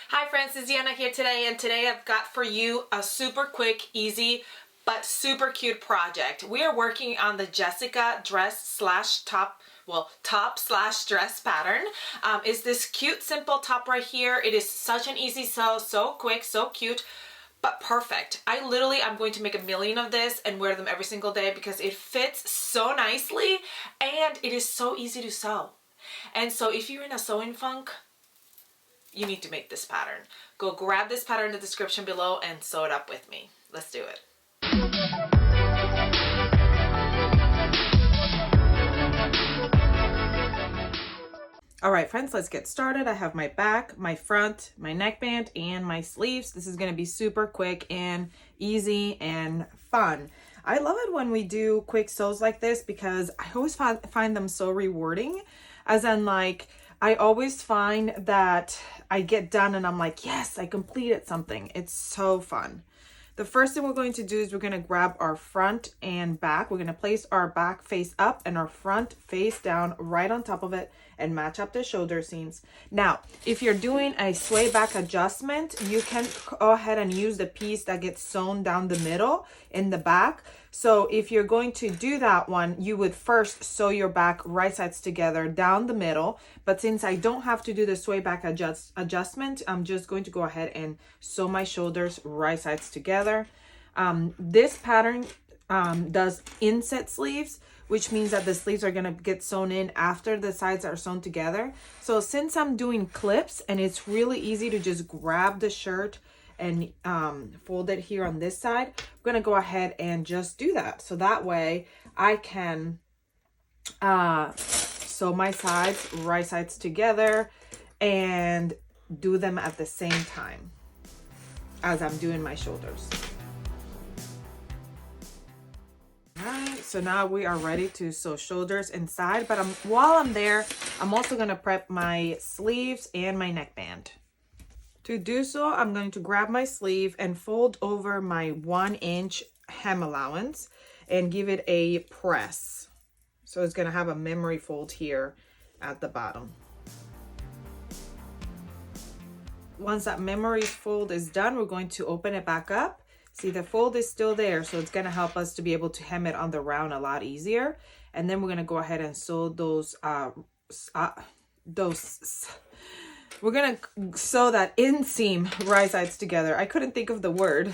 Hi friends, it's Deanna here today, and today I've got for you a super quick, easy, but super cute project. We are working on the Jessica dress slash top, top slash dress pattern. It's this cute, simple top right here. It is such an easy sew, so quick, so cute, but perfect. I'm going to make a million of this and wear them every single day because it fits so nicely and it is so easy to sew. And so if you're in a sewing funk, you need to make this pattern. Go grab this pattern in the description below and sew it up with me. Let's do it. All right, friends, let's get started. I have my back, my front, my neckband, and my sleeves. This is gonna be super quick and easy and fun. I love it when we do quick sews like this because I always find them so rewarding. As in, like, I always find that I get done and I'm like, yes, I completed something. It's so fun. The first thing we're going to do is we're going to grab our front and back. We're going to place our back face up and our front face down right on top of it and match up the shoulder seams. Now, if you're doing a sway back adjustment, you can go ahead and use the piece that gets sewn down the middle in the back. So if you're going to do that one, you would first sew your back right sides together down the middle. But since I don't have to do the sway back adjustment, I'm just going to go ahead and sew my shoulders right sides together. This pattern does inset sleeves, which means that the sleeves are going to get sewn in after the sides are sewn together. So since I'm doing clips and it's really easy to just grab the shirt and fold it here on this side, I'm going to go ahead and just do that. So that way I can sew my sides, right sides together, and do them at the same time as I'm doing my shoulders. Alright, so now we are ready to sew shoulders inside, but while I'm there, I'm also going to prep my sleeves and my neckband. To do so, I'm going to grab my sleeve and fold over my 1-inch hem allowance and give it a press. So it's going to have a memory fold here at the bottom. Once that memory fold is done, we're going to open it back up. See, the fold is still there, so it's going to help us to be able to hem it on the round a lot easier. And then we're going to go ahead and sew we're going to sew that inseam right sides together. I couldn't think of the word.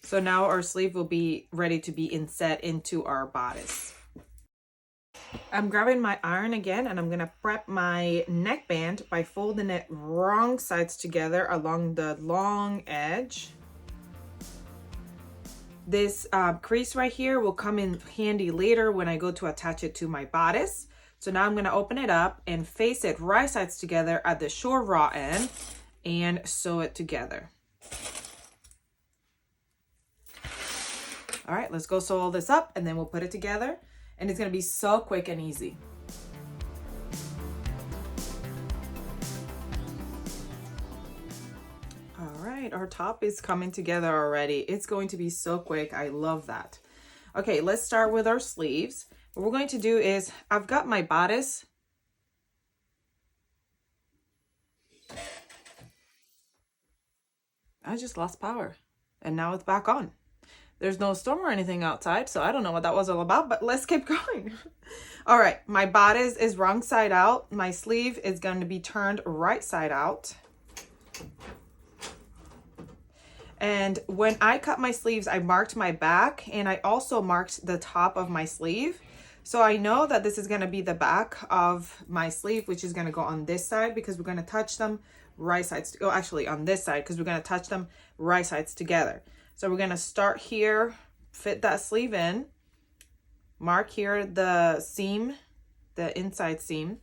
So now our sleeve will be ready to be inset into our bodice. I'm grabbing my iron again and I'm going to prep my neckband by folding it wrong sides together along the long edge. This crease right here will come in handy later when I go to attach it to my bodice. So now I'm going to open it up and face it right sides together at the short raw end and sew it together. All right, let's go sew all this up and then we'll put it together. And it's going to be so quick and easy. All right, our top is coming together already. It's going to be so quick. I love that. Okay, let's start with our sleeves. What we're going to do is, I've got my bodice. I just lost power and now it's back on. There's no storm or anything outside, so I don't know what that was all about, but let's keep going. All right, my bodice is wrong side out. My sleeve is going to be turned right side out. And when I cut my sleeves, I marked my back and I also marked the top of my sleeve. So I know that this is going to be the back of my sleeve, which is going to go on this side because we're going to touch them right sides. Oh, actually on this side because we're going to touch them right sides together. So we're going to start here, fit that sleeve in, mark here the seam, the inside seam.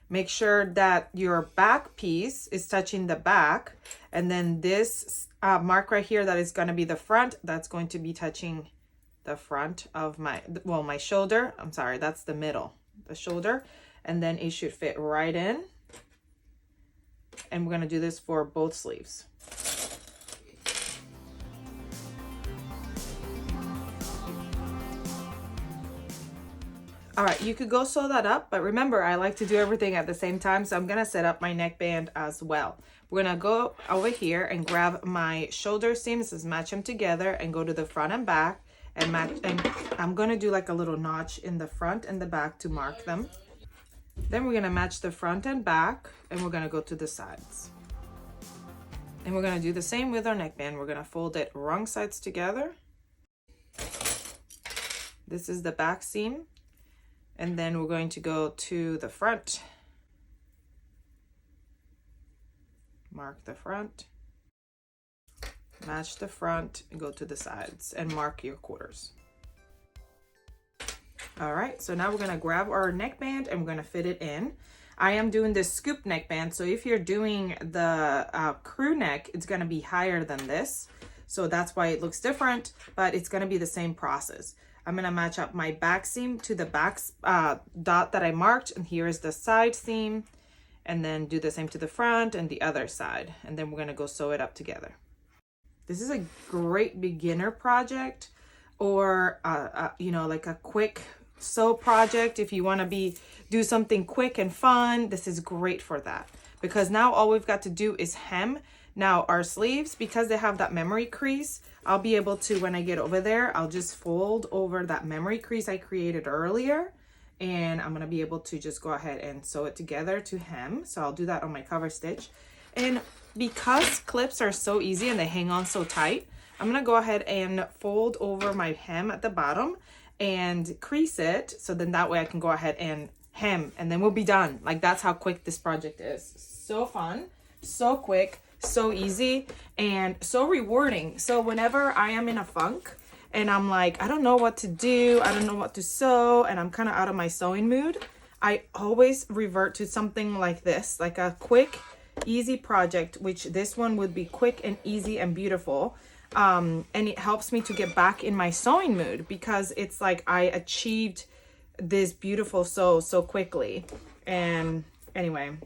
Make sure that your back piece is touching the back, and then this mark right here that is going to be the front, that's going to be touching the front of my shoulder. I'm sorry, that's the middle, the shoulder, and then it should fit right in. And we're going to do this for both sleeves. All right, you could go sew that up, but remember, I like to do everything at the same time, so I'm gonna set up my neckband as well. We're gonna go over here and grab my shoulder seams, just match them together and go to the front and back and match, and I'm gonna do like a little notch in the front and the back to mark them. Then we're gonna match the front and back, and we're gonna go to the sides. And we're gonna do the same with our neckband. We're gonna fold it wrong sides together. This is the back seam. And then we're going to go to the front. Mark the front. Match the front and go to the sides and mark your quarters. All right, so now we're gonna grab our neckband and we're gonna fit it in. I am doing this scoop neckband, so if you're doing the crew neck, it's gonna be higher than this. So that's why it looks different, but it's gonna be the same process. I'm gonna match up my back seam to the back dot that I marked, and here is the side seam, and then do the same to the front and the other side, and then we're gonna go sew it up together. This is a great beginner project, or you know, like a quick sew project. If you want to do something quick and fun, this is great for that, because now all we've got to do is hem. Now our sleeves, because they have that memory crease, I'll be able to, when I get over there, I'll just fold over that memory crease I created earlier, and I'm gonna be able to just go ahead and sew it together to hem. So I'll do that on my cover stitch. And because clips are so easy and they hang on so tight, I'm gonna go ahead and fold over my hem at the bottom and crease it, so then that way I can go ahead and hem, and then we'll be done. Like, that's how quick this project is. So fun, so quick, so easy, and so rewarding. So whenever I am in a funk and I'm like, I don't know what to do, I don't know what to sew, and I'm kind of out of my sewing mood, I always revert to something like this, like a quick, easy project, which this one would be quick and easy and beautiful. And it helps me to get back in my sewing mood, because it's like I achieved this beautiful sew so quickly. And anyway,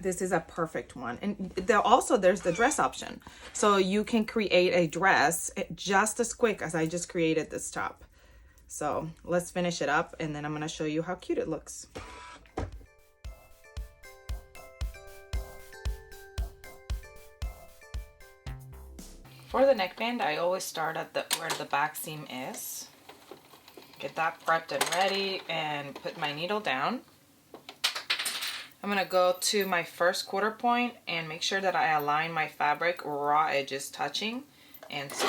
this is a perfect one. And there's the dress option, so you can create a dress just as quick as I just created this top. So let's finish it up, and then I'm going to show you how cute it looks. For the neckband, I always start at where the back seam is. Get that prepped and ready, and put my needle down. I'm gonna go to my first quarter point and make sure that I align my fabric raw edges touching, and sew.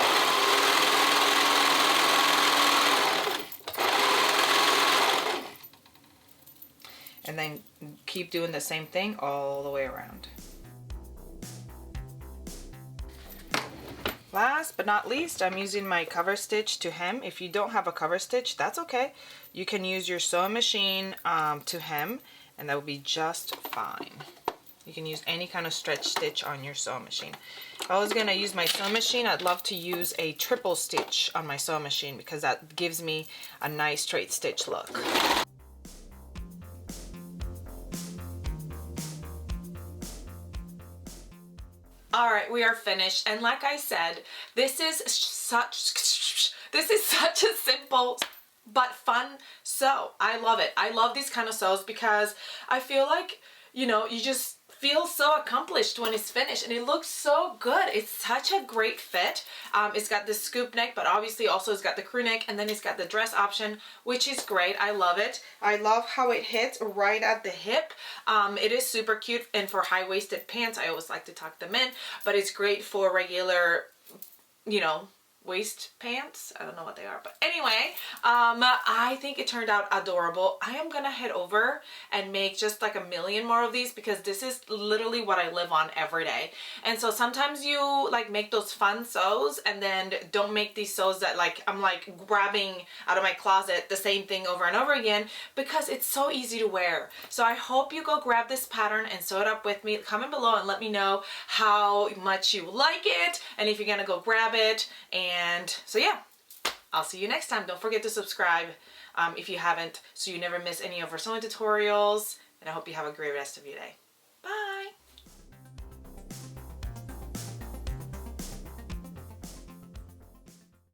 And then keep doing the same thing all the way around. Last but not least, I'm using my cover stitch to hem. If you don't have a cover stitch, that's okay. You can use your sewing machine to hem, and that will be just fine. You can use any kind of stretch stitch on your sewing machine. If I was gonna use my sewing machine, I'd love to use a triple stitch on my sewing machine, because that gives me a nice straight stitch look. All right, we are finished, and like I said, this is such a simple but fun sew. I love it. I love these kind of sews, because I feel like, you know, you just feel so accomplished when it's finished, and it looks so good. It's such a great fit. It's got the scoop neck, but obviously also it's got the crew neck, and then it's got the dress option, which is great. I love it. I love how it hits right at the hip. It is super cute, and for high-waisted pants, I always like to tuck them in, but it's great for regular, you know, waist pants. I don't know what they are, but anyway, I think it turned out adorable. I am gonna head over and make just like a million more of these, because this is literally what I live on every day. And so sometimes you like make those fun sews, and then don't make these sews that like I'm like grabbing out of my closet the same thing over and over again, because it's so easy to wear. So I hope you go grab this pattern and sew it up with me. Comment below and let me know how much you like it, and if you're gonna go grab it. And so yeah, I'll see you next time. Don't forget to subscribe if you haven't, so you never miss any of our sewing tutorials. And I hope you have a great rest of your day. Bye!